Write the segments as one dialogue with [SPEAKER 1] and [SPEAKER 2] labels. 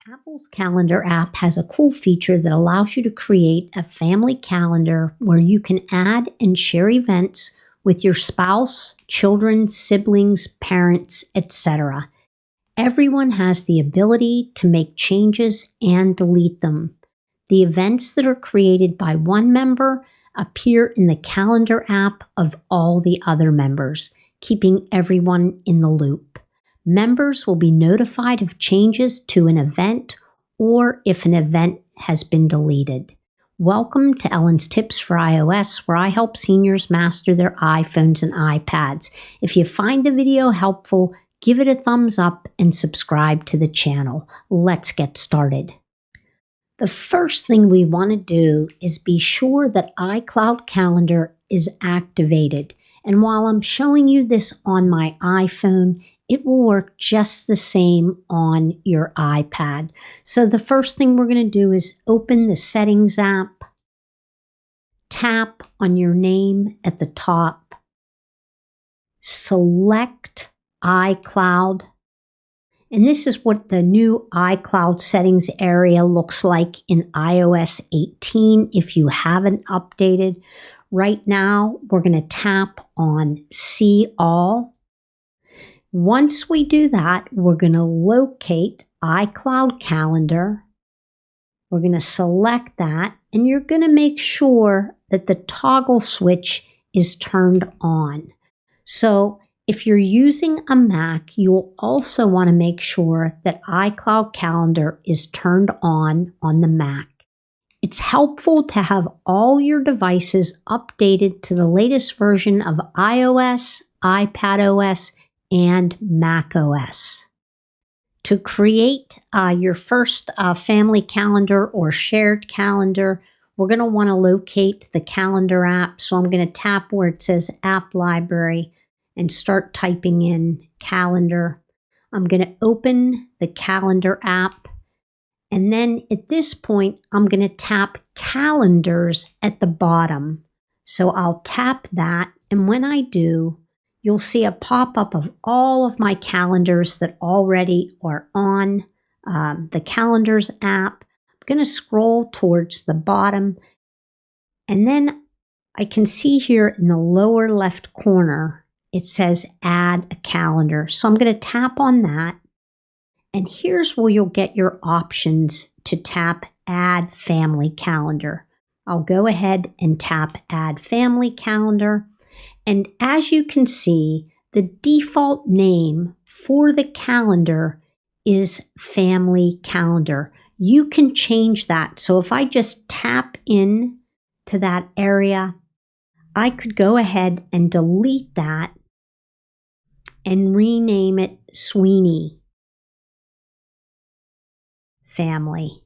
[SPEAKER 1] Apple's Calendar app has a cool feature that allows you to create a family calendar where you can add and share events with your spouse, children, siblings, parents, etc. Everyone has the ability to make changes and delete them. The events that are created by one member appear in the Calendar app of all the other members, keeping everyone in the loop. Members will be notified of changes to an event or if an event has been deleted. Welcome to Ellen's Tips for iOS, where I help seniors master their iPhones and iPads. If you find the video helpful, give it a thumbs up and subscribe to the channel. Let's get started. The first thing we want to do is be sure that iCloud Calendar is activated. And while I'm showing you this on my iPhone, it will work just the same on your iPad. So the first thing we're going to do is open the Settings app, tap on your name at the top, select iCloud, and this is what the new iCloud settings area looks like in iOS 18 if you haven't updated. Right now, we're going to tap on See All. Once we do that, we're going to locate iCloud Calendar. We're going to select that, and you're going to make sure that the toggle switch is turned on. So if you're using a Mac, you will also want to make sure that iCloud Calendar is turned on the Mac. It's helpful to have all your devices updated to the latest version of iOS, iPadOS, and macOS. To create your first family calendar or shared calendar, we're going to want to locate the Calendar app. So I'm going to tap where it says App Library and start typing in Calendar. I'm going to open the Calendar app. And then at this point, I'm going to tap Calendars at the bottom. So I'll tap that. And when I do, you'll see a pop-up of all of my calendars that already are on the Calendars app. I'm going to scroll towards the bottom, and then I can see here in the lower left corner, it says Add a Calendar. So I'm going to tap on that, and here's where you'll get your options to tap Add Family Calendar. I'll go ahead and tap Add Family Calendar. And as you can see, the default name for the calendar is Family Calendar. You can change that. So if I just tap in to that area, I could go ahead and delete that and rename it Sweeney Family.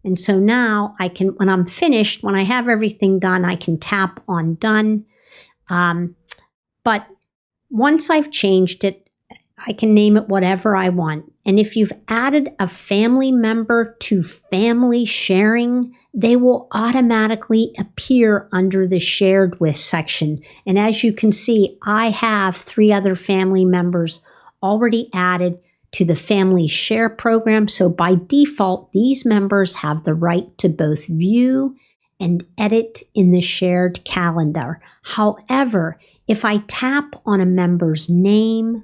[SPEAKER 1] And so now I can, when I'm finished, when I have everything done, I can tap on Done. But once I've changed it, I can name it whatever I want. And if you've added a family member to family sharing, they will automatically appear under the Shared With section. And as you can see, I have 3 other family members already added to the Family Share program. So by default, these members have the right to both view and edit in the shared calendar. However, if I tap on a member's name,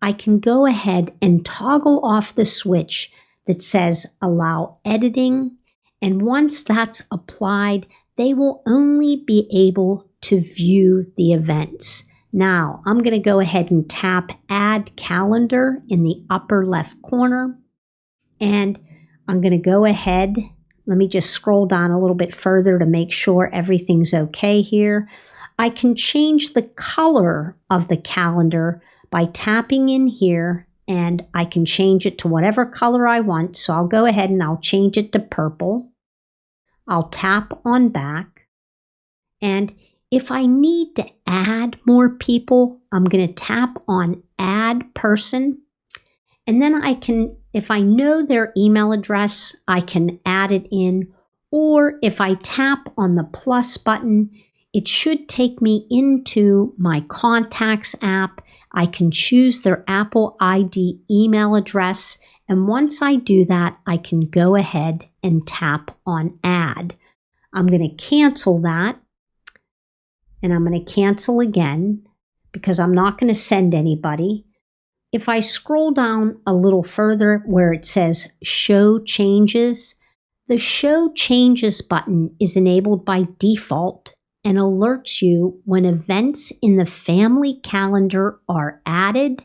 [SPEAKER 1] I can go ahead and toggle off the switch that says Allow Editing. And once that's applied, they will only be able to view the events. Now, I'm going to go ahead and tap Add Calendar in the upper left corner. And I'm going to go ahead. Let me just scroll down a little bit further to make sure everything's okay here. I can change the color of the calendar by tapping in here, and I can change it to whatever color I want. So I'll go ahead and I'll change it to purple. I'll tap on back. And if I need to add more people, I'm going to tap on Add Person. And then I can, if I know their email address, I can add it in. Or if I tap on the plus button, it should take me into my Contacts app. I can choose their Apple ID email address, And once I do that, I can go ahead and tap on Add. I'm going to cancel that, and I'm going to cancel again because I'm not going to send anybody. If I scroll down a little further where it says Show Changes, the Show Changes button is enabled by default and alerts you when events in the family calendar are added,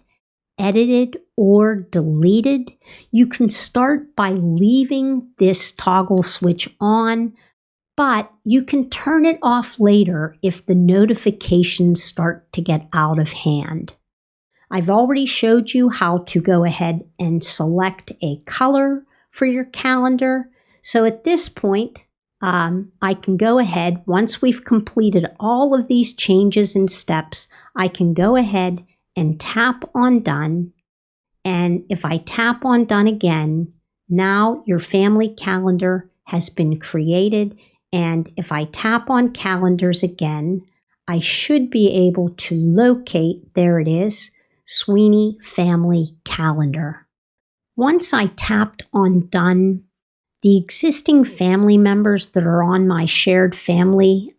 [SPEAKER 1] edited, or deleted. You can start by leaving this toggle switch on, but you can turn it off later if the notifications start to get out of hand. I've already showed you how to go ahead and select a color for your calendar. So at this point, I can go ahead, once we've completed all of these changes and steps, I can go ahead and tap on Done. And if I tap on Done again, now your family calendar has been created. And if I tap on Calendars again, I should be able to locate, there it is, Sweeney Family Calendar. Once I tapped on Done, the existing family members that are on my shared family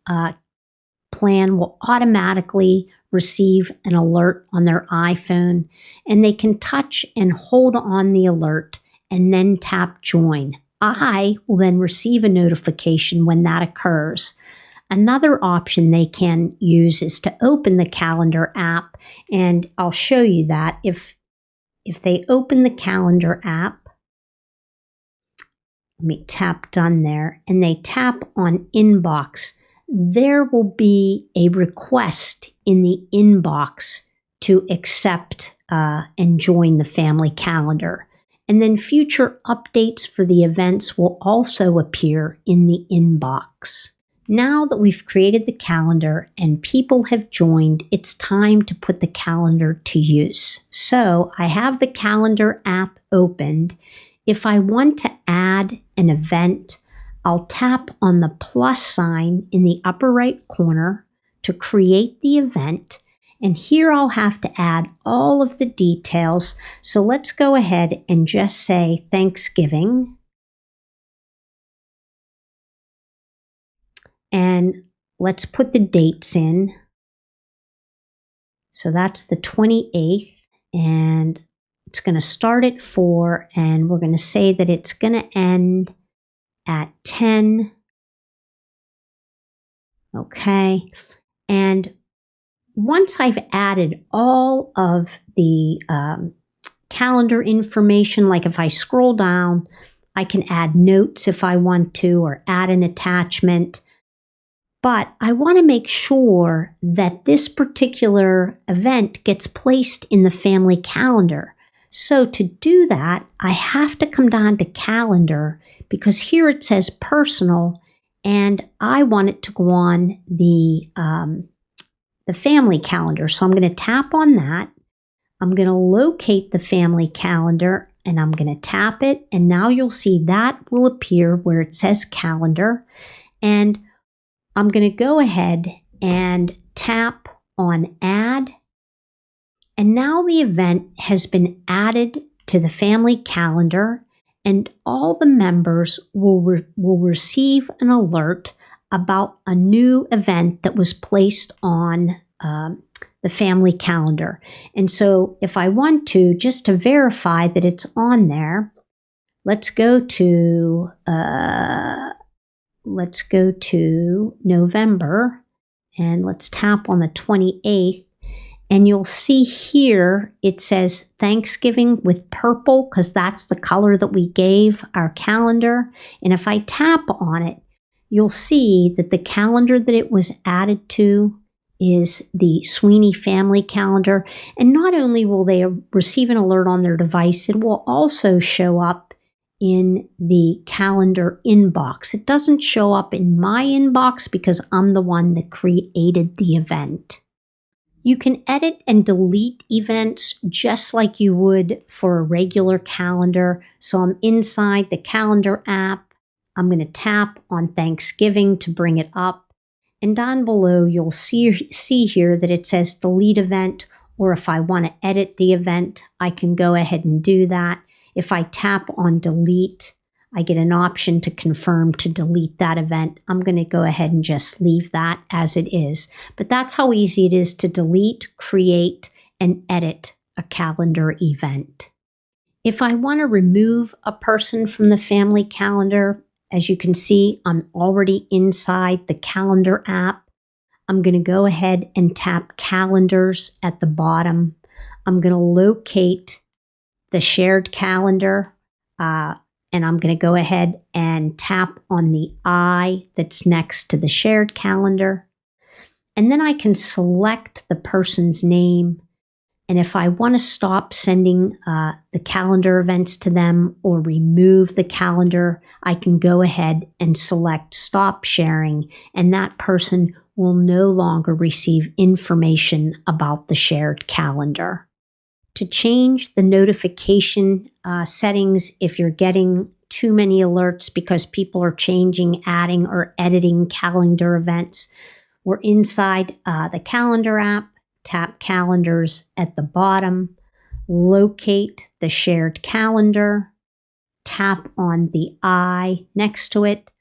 [SPEAKER 1] plan will automatically receive an alert on their iPhone, and they can touch and hold on the alert and then tap Join. I will then receive a notification when that occurs. Another option they can use is to open the calendar app, and I'll show you that. If they open the calendar app, let me tap Done there, and they tap on Inbox, there will be a request in the inbox to accept and join the family calendar. And then future updates for the events will also appear in the inbox. Now that we've created the calendar and people have joined, it's time to put the calendar to use. So I have the calendar app opened. If I want to add an event, I'll tap on the plus sign in the upper right corner to create the event. And here I'll have to add all of the details. So let's go ahead and just say Thanksgiving. And let's put the dates in. So that's the 28th, and it's going to start at 4, and we're going to say that it's going to end at 10. Okay. And once I've added all of the calendar information, like if I scroll down, I can add notes if I want to, or add an attachment. But I want to make sure that this particular event gets placed in the family calendar. So to do that, I have to come down to Calendar, because here it says Personal, and I want it to go on the family calendar. So I'm going to tap on that. I'm going to locate the family calendar, and I'm going to tap it. And now you'll see that will appear where it says Calendar. And I'm going to go ahead and tap on Add. And now the event has been added to the family calendar, and all the members will receive an alert about a new event that was placed on the family calendar. And so if I want to, just to verify that it's on there, let's go to November, and let's tap on the 28th. And you'll see here it says Thanksgiving with purple, because that's the color that we gave our calendar. And if I tap on it, you'll see that the calendar that it was added to is the Sweeney family calendar. And not only will they receive an alert on their device, it will also show up in the calendar inbox. It doesn't show up in my inbox because I'm the one that created the event. You can edit and delete events just like you would for a regular calendar. So I'm inside the calendar app. I'm going to tap on Thanksgiving to bring it up. And down below, you'll see here that it says delete event, or if I want to edit the event, I can go ahead and do that. If I tap on delete, I get an option to confirm to delete that event. I'm going to go ahead and just leave that as it is. But that's how easy it is to delete, create, and edit a calendar event. If I want to remove a person from the family calendar, as you can see, I'm already inside the calendar app. I'm going to go ahead and tap calendars at the bottom. I'm going to locate the shared calendar, and I'm going to go ahead and tap on the I that's next to the shared calendar. And then I can select the person's name. And if I want to stop sending the calendar events to them or remove the calendar, I can go ahead and select stop sharing, and that person will no longer receive information about the shared calendar. To change the notification settings, if you're getting too many alerts because people are changing, adding, or editing calendar events, we're inside the calendar app. Tap calendars at the bottom, locate the shared calendar, tap on the I next to it,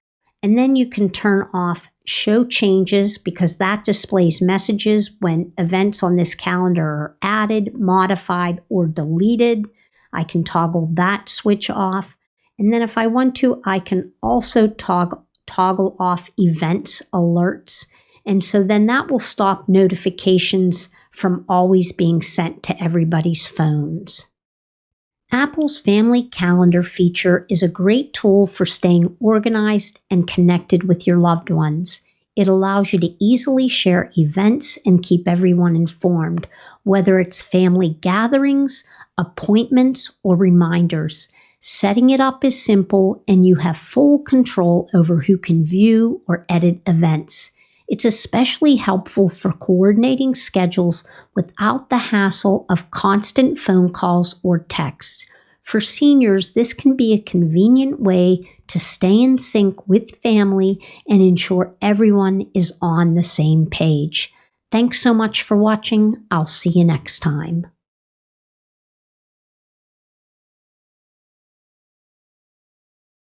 [SPEAKER 1] and then you can turn off show changes because that displays messages when events on this calendar are added, modified, or deleted. I can toggle that switch off. And then if I want to, I can also toggle off events alerts. And so then that will stop notifications from always being sent to everybody's phones. Apple's Family Calendar feature is a great tool for staying organized and connected with your loved ones. It allows you to easily share events and keep everyone informed, whether it's family gatherings, appointments, or reminders. Setting it up is simple, and you have full control over who can view or edit events. It's especially helpful for coordinating schedules without the hassle of constant phone calls or texts. For seniors, this can be a convenient way to stay in sync with family and ensure everyone is on the same page. Thanks so much for watching. I'll see you next time.